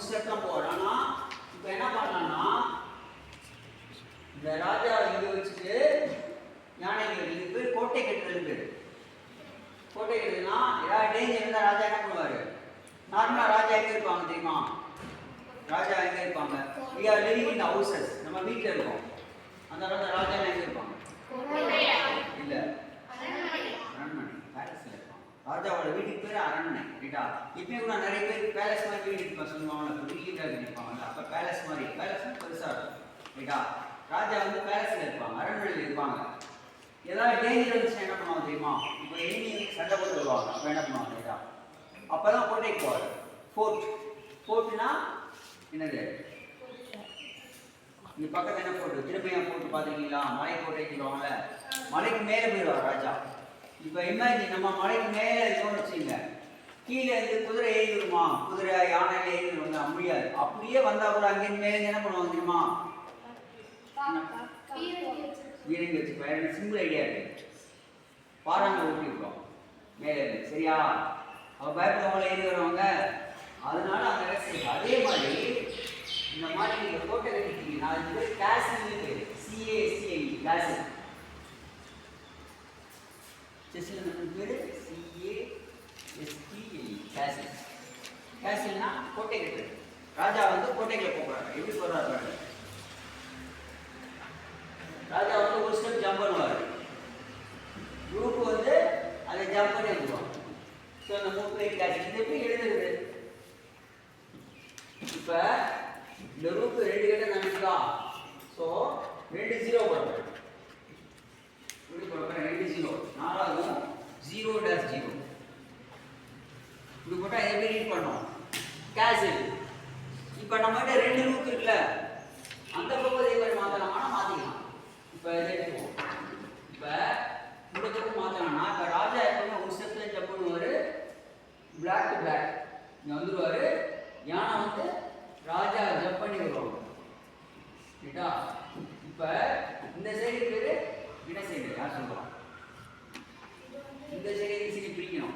Step தான் போவார். ஆனால் இப்போ என்ன பண்ணலாம்னா இந்த ராஜா இங்கே வச்சுட்டு யானைகள் இது பேர் கோட்டை கட்டுறது பேர். கோட்டை கட்டுறதுன்னா ஏதாவது டேஞ்சர் இருந்தால் ராஜா என்ன பண்ணுவார்? நார்மலாக ராஜா எங்கே இருப்பாங்க தெரியுமா? ராஜா எங்கே இருப்பாங்க? we are living in the houses. நம்ம வீட்டில் இருக்கோம். அந்த காலத்தில் ராஜா எங்கே இருப்பாங்க? இல்லை, அரண்மனை, பேலஸில் இருப்பாங்க. ராஜாவோட வீட்டுக்கு பேர் அரண்மனை. ரைட்டா? இப்பயும் கூட நிறைய பேர் பேலஸ் மாதிரி வீடு இருப்பாங்க சொல்லுவாங்க, வீட்டாக இருப்பாங்க. அப்போ பேலஸ் மாதிரி, பேலஸ்னா பெருசாக இருக்கும். ரைட்டா? ராஜா வந்து பேலஸில் இருப்பாங்க, அரண்மனையில் இருப்பாங்க. ஏதாவது டேஞ்சர் வந்துச்சுன்னா என்ன பண்ணுவாங்க தெரியுமா? இப்போ எனிமி சண்டை போட்டு வருவாங்க. அப்போ என்ன பண்ணுவாங்க? ரைட்டா? அப்போ தான் கோட்டைக்கு போவார். ஃபோர்ட். ஃபோர்ட்னா என்னது? இங்கே பக்கத்தில் என்ன போட்டு திருப்பையாக போட்டு பார்த்துருக்கீங்களா? மலை கோட்டைக்கு சொல்லுவாங்கல்ல, மலைக்கு மேலே போயிடுவார் ராஜா. இப்போ இமேஜின் நம்ம மலைக்கு மேலே இருக்கோம்னு வச்சுங்க, கீழே இருந்து குதிரை ஏறி வருமா? குதிரை யானையில் ஏறி வருவாங்க, முடியாது. அப்படியே வந்தால் கூட அங்கேருந்து மேலே என்ன பண்ணுவாங்க தெரியுமா? வீரங்க வச்சு பயிர் சிம்பிள் ஐடியா இருக்கு. பாறாங்க ஊட்டி விடுவோம் மேலே இருந்து. சரியா? அவள் பயப்படுறவங்கள ஏறி வருவாங்க. அதனால அங்கே செய்யும். அதே மாதிரி இந்த மாதிரி நீங்கள் கோட்டை கட்டிட்டீங்கன்னா அது பேர் கேசில்னு பேர். CASIL கேசில். செஸ்ஸில் பேர் CASTL கேசில். கேசில்னா கோட்டை கட்டுறது. ராஜா வந்து கோட்டைக்குள்ள போகிறாங்க. எப்படி போகிறாரு பாருங்க. ராஜா வந்து ஒரு ஸ்டெப் ஜம்ப் பண்ணுவார். குரூப் வந்து அதை ஜம்ப் பண்ணி வந்துடுவாங்க. ஸோ அந்த 3 பேர் கேசில். இது எப்படி எழுதுறது? இப்போ இந்த ரூப் 2 கிட்ட நினைச்சா, ஸோ 2 0 போடுறேன். இப்படி போடுறேன் 2 0. 4ஆகும் 0-0. இப்படி போட்டால் எப்படி ரீட் பண்ணோம்? கேசில். இப்போ நம்மகிட்ட 2 ரூப் இருக்குல்ல, அந்த பக்கம் இதே மாதிரி மாற்றலாமா? மாற்றிக்கலாம். இப்போ இதை எடுத்துவோம். இப்போ இந்த பக்கம் மாற்றலாம்னா இப்போ ராஜா எப்பவுமே ஒரு ஸ்டெப்பில் ஜம்ப் பண்ணுவார். பிளாக் டு பிளாக் இங்கே வந்துடுவார். யானை வந்து ராஜா ஜம்ப் பண்ணி வருவாங்க. ரைட்டா? இப்போ இந்த சைடு பேர் இட சைடு. யார் சொல்லுவாங்க? இந்த சைடு பிரிக்கணும்.